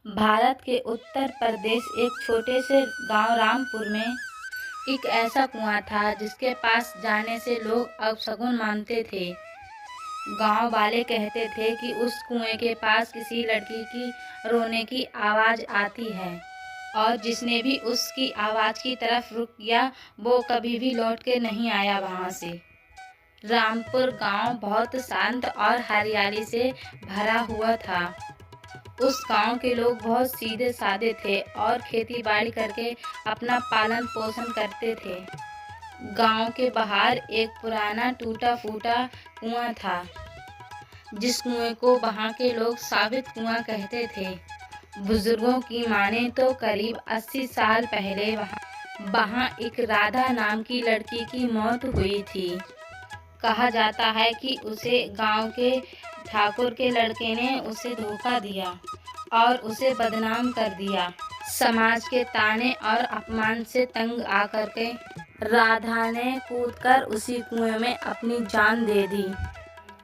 भारत के उत्तर प्रदेश एक छोटे से गांव रामपुर में एक ऐसा कुआं था जिसके पास जाने से लोग अपशगुन मानते थे। गांव वाले कहते थे कि उस कुएं के पास किसी लड़की की रोने की आवाज़ आती है और जिसने भी उसकी आवाज़ की तरफ रुख किया वो कभी भी लौट के नहीं आया वहां से। रामपुर गांव बहुत शांत और हरियाली से भरा हुआ था। उस गांव के लोग बहुत सीधे साधे थे और खेती बाड़ी करके अपना पालन पोषण करते थे। गांव के बाहर एक पुराना टूटा फूटा कुआं था जिस कुएं को वहां के लोग साबित कुआं कहते थे। बुजुर्गों की माने तो करीब 80 साल पहले वहां एक राधा नाम की लड़की की मौत हुई थी। कहा जाता है कि उसे गांव के ठाकुर के लड़के ने उसे धोखा दिया और उसे बदनाम कर दिया। समाज के ताने और अपमान से तंग आकर के राधा ने कूदकर उसी कुएं में अपनी जान दे दी।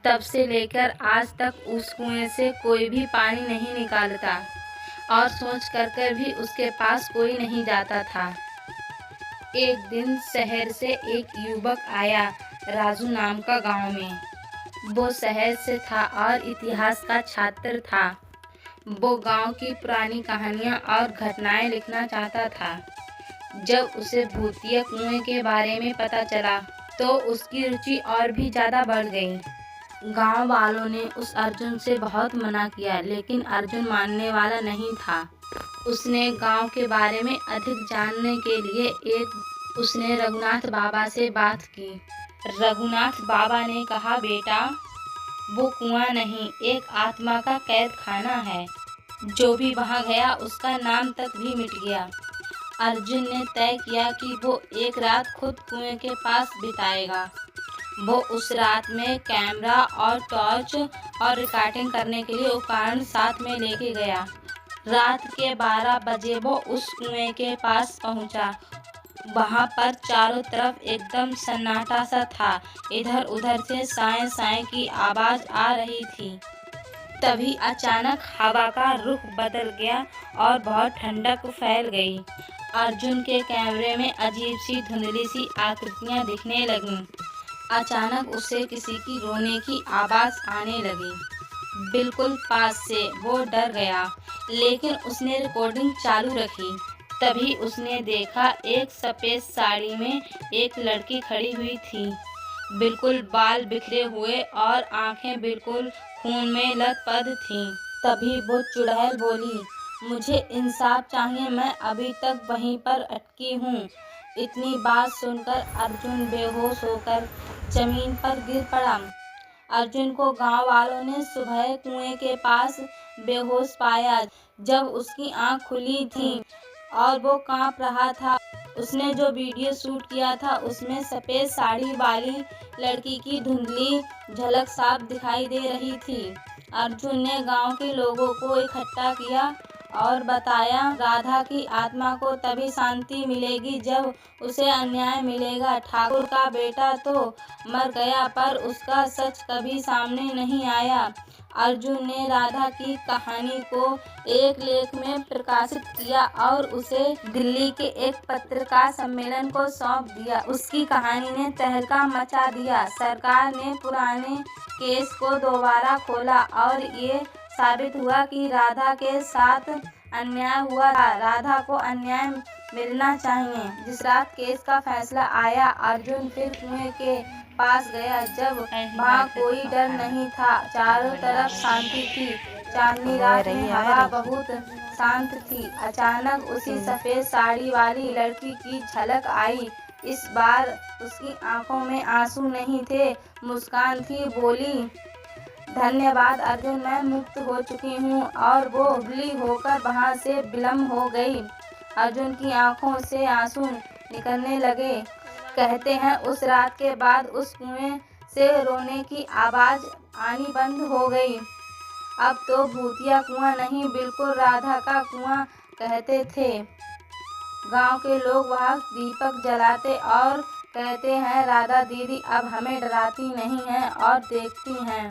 तब से लेकर आज तक उस कुएं से कोई भी पानी नहीं निकालता और सोच कर भी उसके पास कोई नहीं जाता था। एक दिन शहर से एक युवक आया राजू नाम का गांव में। वो शहर से था और इतिहास का छात्र था। वो गांव की पुरानी कहानियां और घटनाएं लिखना चाहता था। जब उसे भूतिया कुएं के बारे में पता चला तो उसकी रुचि और भी ज़्यादा बढ़ गई। गांव वालों ने उस अर्जुन से बहुत मना किया लेकिन अर्जुन मानने वाला नहीं था। उसने गांव के बारे में अधिक जानने के लिए उसने रघुनाथ बाबा से बात की। रघुनाथ बाबा ने कहा, बेटा वो कुआं नहीं, एक आत्मा का कैद खाना है। जो भी वहां गया उसका नाम तक भी मिट गया। अर्जुन ने तय किया कि वो एक रात खुद कुएं के पास बिताएगा। वो उस रात में कैमरा और टॉर्च और रिकॉर्डिंग करने के लिए उपकरण साथ में लेके गया। रात के 12 बजे वो उस कुएं के पास पहुंचा। वहां पर चारों तरफ एकदम सन्नाटा सा था। इधर उधर से साए साए की आवाज आ रही थी। तभी अचानक हवा का रुख बदल गया और बहुत ठंडक फैल गई। अर्जुन के कैमरे में अजीब सी धुंधली सी आकृतियां दिखने लगीं। अचानक उसे किसी की रोने की आवाज आने लगी बिल्कुल पास से। वो डर गया लेकिन उसने रिकॉर्डिंग चालू रखी। तभी उसने देखा एक सफ़ेद साड़ी में एक लड़की खड़ी हुई थी। बिल्कुल बाल बिखरे हुए और आंखें बिल्कुल खून में लथपथ थीं। तभी वो चुड़ैल बोली, मुझे इंसाफ चाहिए, मैं अभी तक वहीं पर अटकी हूँ। इतनी बात सुनकर अर्जुन बेहोश होकर जमीन पर गिर पड़ा। अर्जुन को गांव वालों ने सुबह कुएं के पास बेहोश पाया। जब उसकी आंख खुली थी और वो कांप रहा था। उसने जो वीडियो शूट किया था उसमें सफ़ेद साड़ी वाली लड़की की धुंधली झलक साफ दिखाई दे रही थी। अर्जुन ने गांव के लोगों को इकट्ठा किया और बताया, राधा की आत्मा को तभी शांति मिलेगी जब उसे अन्याय मिलेगा। ठाकुर का बेटा तो मर गया पर उसका सच कभी सामने नहीं आया। अर्जुन ने राधा की कहानी को एक लेख में प्रकाशित किया और उसे दिल्ली के एक पत्रकार सम्मेलन को सौंप दिया। उसकी कहानी ने तहलका मचा दिया। सरकार ने पुराने केस को दोबारा खोला और ये साबित हुआ कि राधा के साथ अन्याय हुआ था। राधा को अन्याय मिलना चाहिए। जिस रात केस का फैसला आया अर्जुन फिर कुएं के पास गया। जब वहाँ कोई डर नहीं था, चारों तरफ शांति थी। चांदनी रात में हवा बहुत शांत थी। अचानक उसी सफ़ेद साड़ी वाली लड़की की झलक आई। इस बार उसकी आंखों में आंसू नहीं थे, मुस्कान थी। बोली, धन्यवाद अर्जुन, मैं मुक्त हो चुकी हूँ। और वो उबली होकर वहाँ से विलम्ब हो गई। अर्जुन की आंखों से आंसू निकलने लगे। कहते हैं उस रात के बाद उस कुएं से रोने की आवाज़ आनी बंद हो गई। अब तो भूतिया कुआं नहीं, बिल्कुल राधा का कुआं कहते थे। गांव के लोग वहाँ दीपक जलाते और कहते हैं, राधा दीदी अब हमें डराती नहीं हैं और देखती हैं।